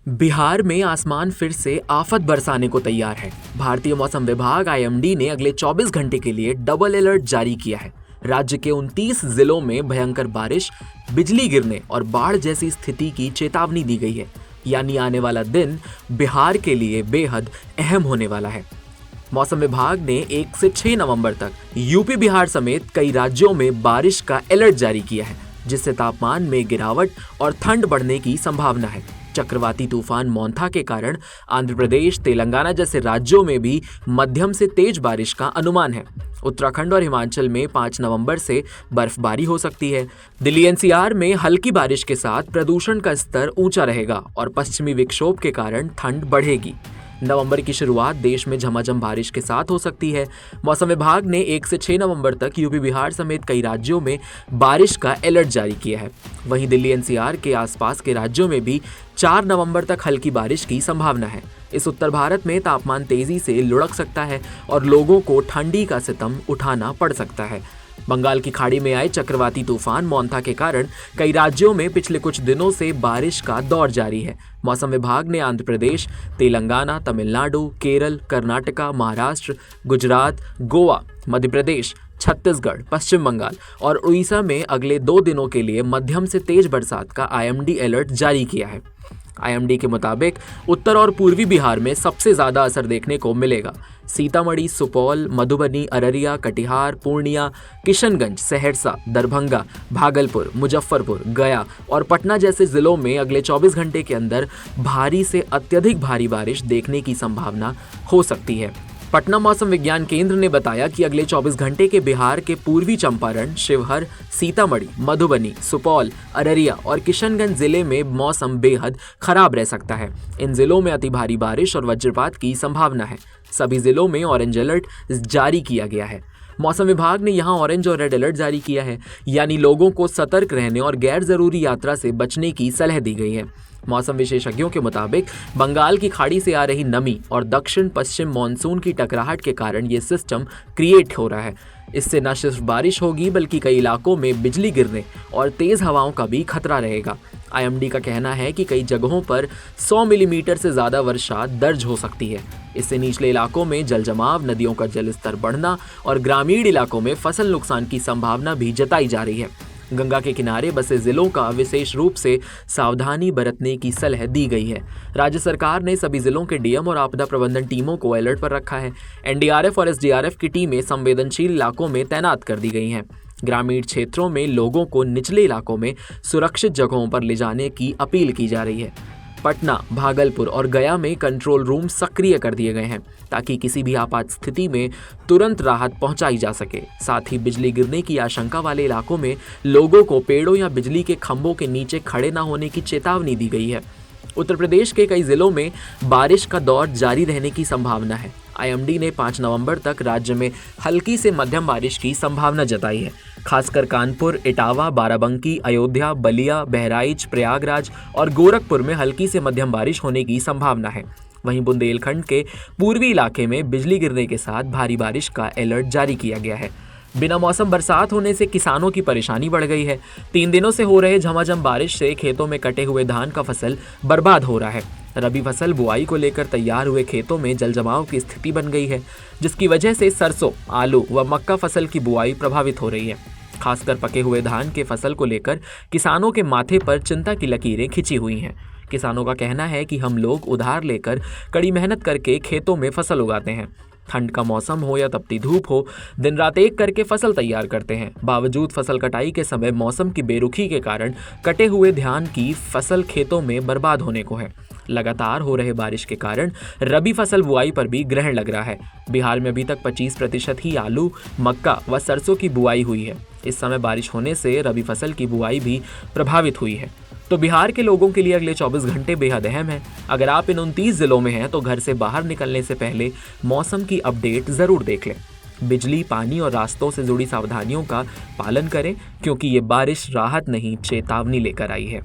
बिहार में आसमान फिर से आफत बरसाने को तैयार है। भारतीय मौसम विभाग आईएमडी ने अगले 24 घंटे के लिए डबल अलर्ट जारी किया है। राज्य के 29 जिलों में भयंकर बारिश, बिजली गिरने और बाढ़ जैसी स्थिति की चेतावनी दी गई है। यानी आने वाला दिन बिहार के लिए बेहद अहम होने वाला है। मौसम विभाग ने 1 से 6 नवंबर तक यूपी, बिहार समेत कई राज्यों में बारिश का अलर्ट जारी किया है, जिससे तापमान में गिरावट और ठंड बढ़ने की संभावना है। चक्रवाती तूफान मोंथा के कारण आंध्र प्रदेश, तेलंगाना जैसे राज्यों में भी मध्यम से तेज बारिश का अनुमान है। उत्तराखंड और हिमाचल में 5 नवंबर से बर्फबारी हो सकती है। दिल्ली एनसीआर में हल्की बारिश के साथ प्रदूषण का स्तर ऊंचा रहेगा और पश्चिमी विक्षोभ के कारण ठंड बढ़ेगी। नवंबर की शुरुआत देश में झमाझम बारिश के साथ हो सकती है। मौसम विभाग ने 1 से 6 नवंबर तक यूपी, बिहार समेत कई राज्यों में बारिश का अलर्ट जारी किया है। वहीं दिल्ली एनसीआर के आसपास के राज्यों में भी 4 नवंबर तक हल्की बारिश की संभावना है। इस उत्तर भारत में तापमान तेजी से लुढ़क सकता है और लोगों को ठंडी का सितम उठाना पड़ सकता है। बंगाल की खाड़ी में आए चक्रवाती तूफान मोंथा के कारण कई राज्यों में पिछले कुछ दिनों से बारिश का दौर जारी है। मौसम विभाग ने आंध्र प्रदेश, तेलंगाना, तमिलनाडु, केरल, कर्नाटका, महाराष्ट्र, गुजरात, गोवा, मध्य प्रदेश, छत्तीसगढ़, पश्चिम बंगाल और उड़ीसा में अगले 2 दिनों के लिए मध्यम से तेज बरसात का आईएमडी अलर्ट जारी किया है। आईएमडी के मुताबिक उत्तर और पूर्वी बिहार में सबसे ज्यादा असर देखने को मिलेगा। सीतामढ़ी, सुपौल, मधुबनी, अररिया, कटिहार, पूर्णिया, किशनगंज, सहरसा, दरभंगा, भागलपुर, मुजफ्फरपुर, गया और पटना जैसे जिलों में अगले 24 घंटे के अंदर भारी से अत्यधिक भारी बारिश देखने की संभावना हो सकती है। पटना मौसम विज्ञान केंद्र ने बताया कि अगले 24 घंटे के बिहार के पूर्वी चंपारण, शिवहर, सीतामढ़ी, मधुबनी, सुपौल, अररिया और किशनगंज जिले में मौसम बेहद खराब रह सकता है। इन जिलों में अति भारी बारिश और वज्रपात की संभावना है। सभी जिलों में ऑरेंज अलर्ट जारी किया गया है। मौसम विभाग ने यहां ऑरेंज और रेड अलर्ट जारी किया है, यानी लोगों को सतर्क रहने और गैर जरूरी यात्रा से बचने की सलाह दी गई है। मौसम विशेषज्ञों के मुताबिक बंगाल की खाड़ी से आ रही नमी और दक्षिण पश्चिम मानसून की टकराहट के कारण ये सिस्टम क्रिएट हो रहा है। इससे न सिर्फ बारिश होगी बल्कि कई इलाकों में बिजली गिरने और तेज हवाओं का भी खतरा रहेगा। आईएमडी का कहना है कि कई जगहों पर 100 मिलीमीटर से ज्यादा वर्षा दर्ज हो सकती है। इससे निचले इलाकों में जल जमाव, नदियों का जलस्तर बढ़ना और ग्रामीण इलाकों में फसल नुकसान की संभावना भी जताई जा रही है। गंगा के किनारे बसे जिलों का विशेष रूप से सावधानी बरतने की सलाह दी गई है। राज्य सरकार ने सभी जिलों के डीएम और आपदा प्रबंधन टीमों को अलर्ट पर रखा है। एनडीआरएफ और एसडीआरएफ की टीमें संवेदनशील इलाकों में तैनात कर दी गई हैं। ग्रामीण क्षेत्रों में लोगों को निचले इलाकों में सुरक्षित जगहों पर ले जाने की अपील की जा रही है। पटना, भागलपुर और गया में कंट्रोल रूम सक्रिय कर दिए गए हैं ताकि किसी भी आपात स्थिति में तुरंत राहत पहुंचाई जा सके। साथ ही बिजली गिरने की आशंका वाले इलाकों में लोगों को पेड़ों या बिजली के खंभों के नीचे खड़े न होने की चेतावनी दी गई है। उत्तर प्रदेश के कई जिलों में बारिश का दौर जारी रहने की संभावना है। आईएमडी ने 5 नवंबर तक राज्य में हल्की से मध्यम बारिश की संभावना जताई है। खासकर कानपुर, इटावा, बाराबंकी, अयोध्या, बलिया, बहराइच, प्रयागराज और गोरखपुर में हल्की से मध्यम बारिश होने की संभावना है। वहीं बुंदेलखंड के पूर्वी इलाके में बिजली गिरने के साथ भारी बारिश का अलर्ट जारी किया गया है। बिना मौसम बरसात होने से किसानों की परेशानी बढ़ गई है। 3 दिनों से हो रहे झमाझम बारिश से खेतों में कटे हुए धान का फसल बर्बाद हो रहा है। रबी फसल बुआई को लेकर तैयार हुए खेतों में जलजमाव की स्थिति बन गई है, जिसकी वजह से सरसों, आलू व मक्का फसल की बुआई प्रभावित हो रही है। खासकर पके हुए धान के फसल को लेकर किसानों के माथे पर चिंता की लकीरें खिंची हुई हैं। किसानों का कहना है कि हम लोग उधार लेकर कड़ी मेहनत करके खेतों में फसल उगाते हैं। ठंड का मौसम हो या तपती धूप हो, दिन रात एक करके फसल तैयार करते हैं। बावजूद फसल कटाई के समय मौसम की बेरुखी के कारण कटे हुए धान की फसल खेतों में बर्बाद होने को है। लगातार हो रहे बारिश के कारण रबी फसल बुआई पर भी ग्रहण लग रहा है। बिहार में अभी तक 25% ही आलू, मक्का व सरसों की बुआई हुई है। इस समय बारिश होने से रबी फसल की बुआई भी प्रभावित हुई है। तो बिहार के लोगों के लिए अगले 24 घंटे बेहद अहम है। अगर आप इन 29 जिलों में हैं तो घर से बाहर निकलने से पहले मौसम की अपडेट जरूर देख लें। बिजली, पानी और रास्तों से जुड़ी सावधानियों का पालन करें, क्योंकि ये बारिश राहत नहीं, चेतावनी लेकर आई है।